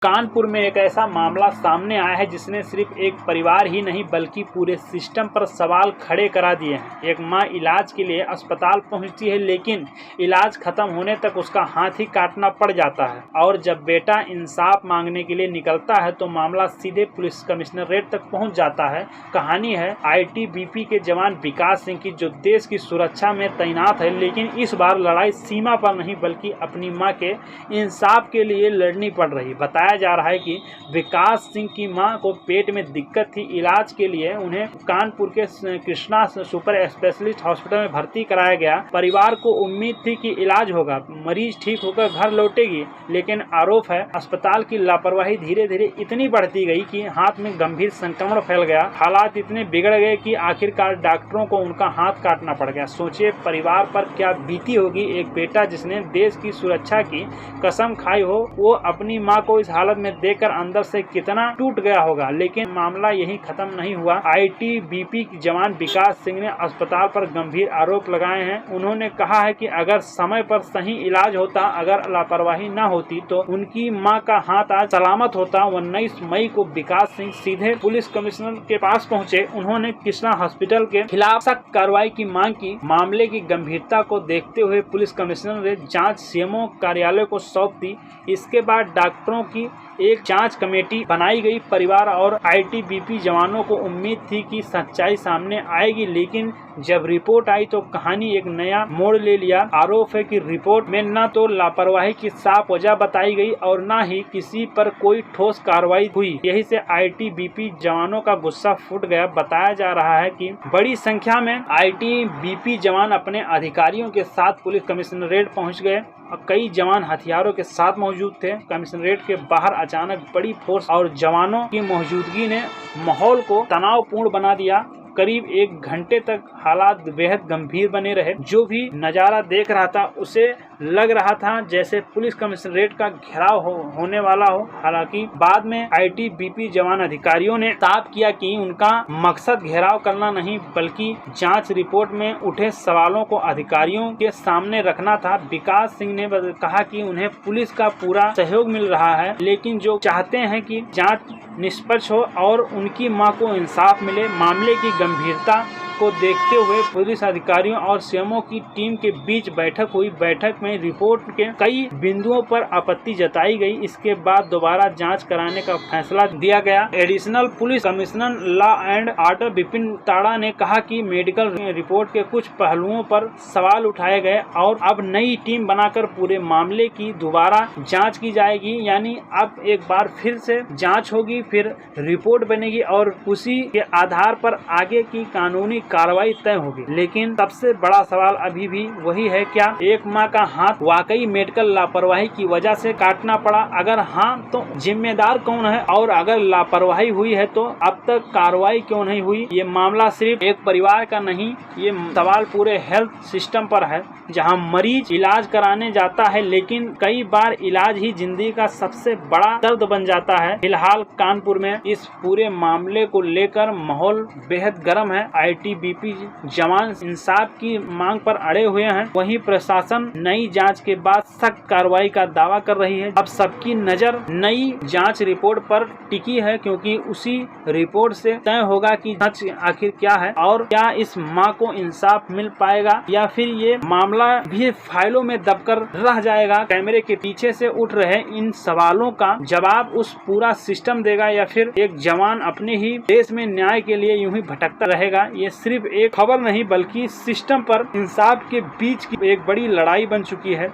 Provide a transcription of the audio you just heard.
कानपुर में एक ऐसा मामला सामने आया है जिसने सिर्फ एक परिवार ही नहीं बल्कि पूरे सिस्टम पर सवाल खड़े करा दिए हैं। एक मां इलाज के लिए अस्पताल पहुंचती है लेकिन इलाज खत्म होने तक उसका हाथ ही काटना पड़ जाता है और जब बेटा इंसाफ मांगने के लिए निकलता है तो मामला सीधे पुलिस कमिश्नरेट तक पहुंच जाता है। कहानी है आईटीबीपी के जवान विकास सिंह की, जो देश की सुरक्षा में तैनात है लेकिन इस बार लड़ाई सीमा पर नहीं बल्कि अपनी मां के इंसाफ के लिए लड़नी पड़ रही। बताया जा रहा है कि विकास सिंह की मां को पेट में दिक्कत थी। इलाज के लिए उन्हें कानपुर के कृष्णा सुपर स्पेशलिस्ट हॉस्पिटल में भर्ती कराया गया। परिवार को उम्मीद थी कि इलाज होगा, मरीज ठीक होकर घर लौटेगी, लेकिन आरोप है अस्पताल की लापरवाही धीरे धीरे इतनी बढ़ती गई कि हाथ में गंभीर संक्रमण फैल गया। हालात इतने बिगड़ गए कि आखिरकार डॉक्टरों को उनका हाथ काटना पड़ गया। सोचिए परिवार पर क्या बीती होगी। एक बेटा जिसने देश की सुरक्षा की कसम खाई हो, वो अपनी मां को इस हालत में देखकर अंदर से कितना टूट गया होगा। लेकिन मामला यही खत्म नहीं हुआ। आईटीबीपी जवान विकास सिंह ने अस्पताल पर गंभीर आरोप लगाए हैं। उन्होंने कहा है कि अगर समय पर सही इलाज होता, अगर लापरवाही न होती तो उनकी मां का हाथ आज सलामत होता। 19 मई को विकास सिंह सीधे पुलिस कमिश्नर के पास पहुंचे। उन्होंने कृष्णा हॉस्पिटल के खिलाफ सख्त कार्रवाई की मांग की। मामले की गंभीरता को देखते हुए पुलिस कमिश्नर ने जांच सीएमओ कार्यालय को सौंप दी। इसके बाद डॉक्टरों की एक जांच कमेटी बनाई गई। परिवार और आईटीबीपी जवानों को उम्मीद थी कि सच्चाई सामने आएगी, लेकिन जब रिपोर्ट आई तो कहानी एक नया मोड़ ले लिया। आरोप है कि रिपोर्ट में न तो लापरवाही की साफ वजह बताई गई और न ही किसी पर कोई ठोस कार्रवाई हुई। यही से आईटीबीपी जवानों का गुस्सा फूट गया। बताया जा रहा है कि बड़ी संख्या में आईटीबीपी जवान अपने अधिकारियों के साथ पुलिस कमिश्नरेट पहुंच गए और कई जवान हथियारों के साथ मौजूद थे। कमिश्नरेट के बाहर अचानक बड़ी फोर्स और जवानों की मौजूदगी ने माहौल को तनावपूर्ण बना दिया। करीब 1 घंटे तक हालात बेहद गंभीर बने रहे। जो भी नजारा देख रहा था उसे लग रहा था जैसे पुलिस कमिश्नरेट का घेराव होने वाला हो। हालांकि बाद में आईटीबीपी जवान अधिकारियों ने साफ किया कि उनका मकसद घेराव करना नहीं बल्कि जांच रिपोर्ट में उठे सवालों को अधिकारियों के सामने रखना था। विकास सिंह ने कहा कि उन्हें पुलिस का पूरा सहयोग मिल रहा है, लेकिन जो चाहते हैं कि जांच निष्पक्ष हो और उनकी मां को इंसाफ मिले। मामले की गंभीरता को देखते हुए पुलिस अधिकारियों और सीएमओ की टीम के बीच बैठक हुई। बैठक में रिपोर्ट के कई बिंदुओं पर आपत्ति जताई गई। इसके बाद दोबारा जांच कराने का फैसला दिया गया। Additional police commissioner law and order Vipin ताड़ा ने कहा कि मेडिकल रिपोर्ट के कुछ पहलुओं पर सवाल उठाए गए और अब नई टीम बनाकर पूरे मामले की दोबारा जाँच की जाएगी। यानी अब एक बार फिर से जाँच होगी, फिर रिपोर्ट बनेगी और उसी के आधार पर आगे की कानूनी कार्रवाई तय होगी। लेकिन सबसे बड़ा सवाल अभी भी वही है, क्या एक मां का हाथ वाकई मेडिकल लापरवाही की वजह से काटना पड़ा? अगर हाँ तो जिम्मेदार कौन है, और अगर लापरवाही हुई है तो अब तक कार्रवाई क्यों नहीं हुई? ये मामला सिर्फ एक परिवार का नहीं, ये सवाल पूरे हेल्थ सिस्टम पर है, जहां मरीज इलाज कराने जाता है लेकिन कई बार इलाज ही जिंदगी का सबसे बड़ा दर्द बन जाता है। फिलहाल कानपुर में इस पूरे मामले को लेकर माहौल बेहद गर्म है। आईटीबीपी जवान इंसाफ की मांग पर अड़े हुए हैं, वहीं प्रशासन नई जांच के बाद सख्त कार्रवाई का दावा कर रही है। अब सबकी नजर नई जांच रिपोर्ट पर टिकी है, क्योंकि उसी रिपोर्ट से तय होगा कि सच आखिर क्या है और क्या इस मां को इंसाफ मिल पाएगा या फिर ये मामला भी फाइलों में दबकर रह जाएगा। कैमरे के पीछे से उठ रहे इन सवालों का जवाब उस पूरा सिस्टम देगा या फिर एक जवान अपने ही देश में न्याय के लिए यूं ही भटकता रहेगा। ये सिर्फ एक खबर नहीं बल्कि सिस्टम पर इंसाफ के बीच की एक बड़ी लड़ाई बन चुकी है।